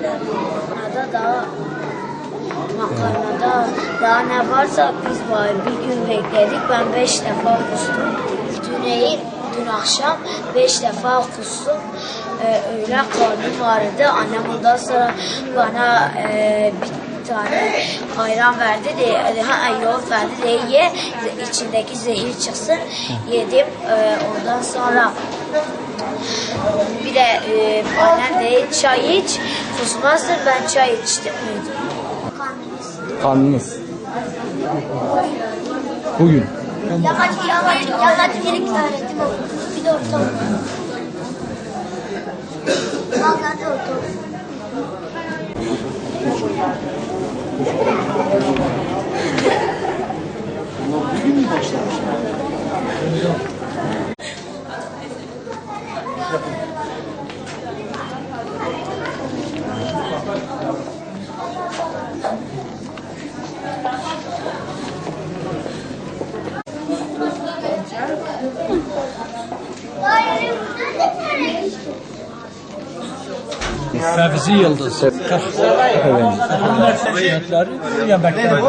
yemekler. Makarnada daha ne varsa biz var. Bir gün bekledik. Ben 5 defa kustum. Dün akşam 5 defa kustum. Öyle karnım ağrıdı. Annem ondan sonra bana bir tane ayran verdi de yoğurt verdi de ye içindeki zehir çıksın. Yedim. Ondan sonra bir de annem de çay iç kusmazsın. Ben çay içtim. Karnınız. Bugün. Yalancı bir iki öğrettim. Bir de orta. Vallahi orta. Bugün mü başlamış? Fevzi Yıldız. Hizmetleri yemekler.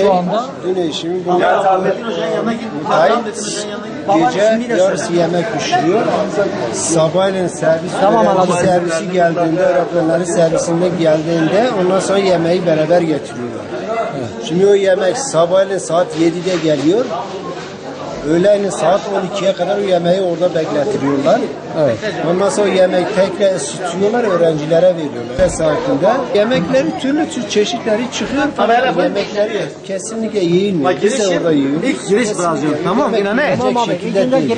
Şu anda Dün eşimi gece yarısı yemek pişiriyor. Sabahleyin servisi geldiğinde, öğretmenlerin servisinde geldiğinde ondan sonra yemeği beraber getiriyorlar. Şimdi o yemek sabahleyin saat 7'de geliyor. Öğleyin saat 12'ye kadar o yemeği orada bekletiriyorlar. Evet. Ondan sonra yemek tekrar ısıtıyorlar, öğrencilere veriyorlar. Ve saatinde yemekleri türlü çeşitleri çıkıyor. Yemekleri kesinlikle yiyilmiyor. Biz de orada yiyoruz. İlk giriş biraz yok. Tamam yine ne? Şekilde değil.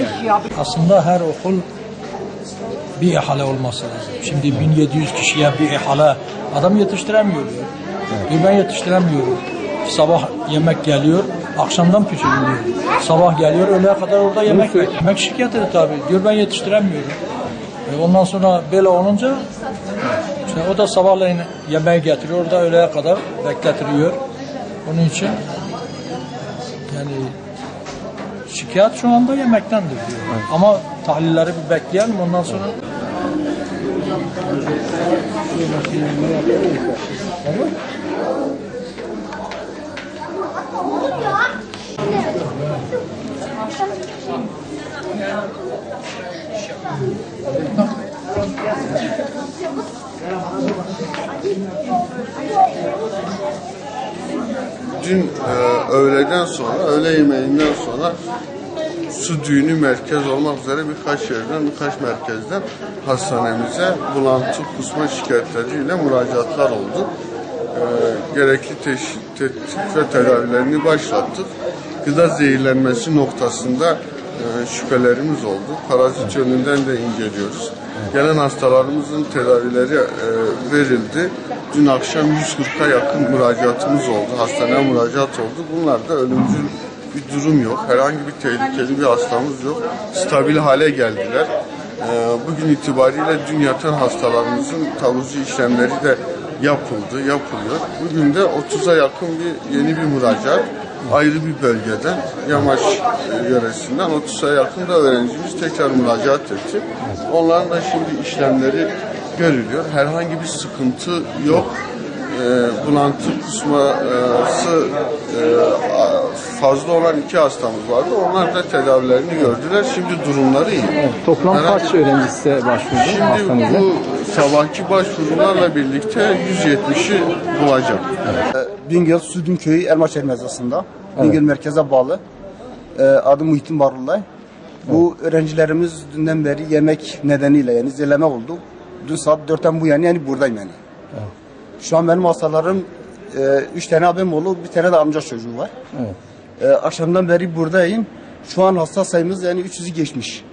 aslında her okul bir ihale olması lazım. Şimdi 1700 kişiye bir ihale adam yetiştiremiyor. Diyor ben yetiştiremiyorum. Sabah yemek geliyor, akşamdan pişiriliyor. Sabah geliyor, öğleye kadar orada yemek var. Yemek şikayet ediyor tabii. Diyor ben yetiştiremiyorum. Ondan sonra böyle olunca işte o da sabahleyin yemeği getiriyor, orada öğleye kadar bekletiliyor. Onun için yani şikayet şu anda yemektendir diyor. Evet. Ama tahlilleri bir bekleyelim ondan sonra. Dün öğleden sonra, öğle yemeğinden sonra su düğünü merkez olmak üzere birkaç yerden, birkaç merkezden hastanemize bulantı, kusma şikayetleriyle müracaatlar oldu. Gerekli tetkik ve tedavilerini başlattık. Gıda zehirlenmesi noktasında şüphelerimiz oldu. Parazit yönünden de inceliyoruz. Gelen hastalarımızın tedavileri verildi. Dün akşam 140'a yakın müracaatımız oldu. Hastaneye müracaat oldu. Bunlarda ölümcül bir durum yok. Herhangi bir tehlikeli bir hastamız yok. Stabil hale geldiler. Bugün itibariyle dün yatan hastalarımızın taburcu işlemleri de yapılıyor. Bugün de 30'a yakın yeni bir müracaat. Ayrı bir bölgeden, Yamaç yöresinden 30'a yakın da öğrencimiz tekrar müracaat etti. Onların da şimdi işlemleri görülüyor. Herhangi bir sıkıntı yok. Bulantı kusması fazla olan 2 hastamız vardı. Onlar da tedavilerini gördüler. Şimdi durumları iyi. Evet, toplam kaç öğrenci size başvurdu hastanıza? Şimdi bu sabahki başvurularla birlikte 170'i bulacak. Bingöl Südümköy Elmaçay mezrasında. Bingöl merkeze bağlı. Adım Muhittin Barulay. Bu öğrencilerimiz dünden beri yemek nedeniyle yani zehirleme oldu. Dün saat 4'ten bu yani buradayım yani. Evet. Şu an benim hastalarım 3 tane abim oğlu, bir tane de amca çocuğu var. Evet. Akşamdan beri buradayım. Şu an hasta sayımız yani 300'ü geçmiş.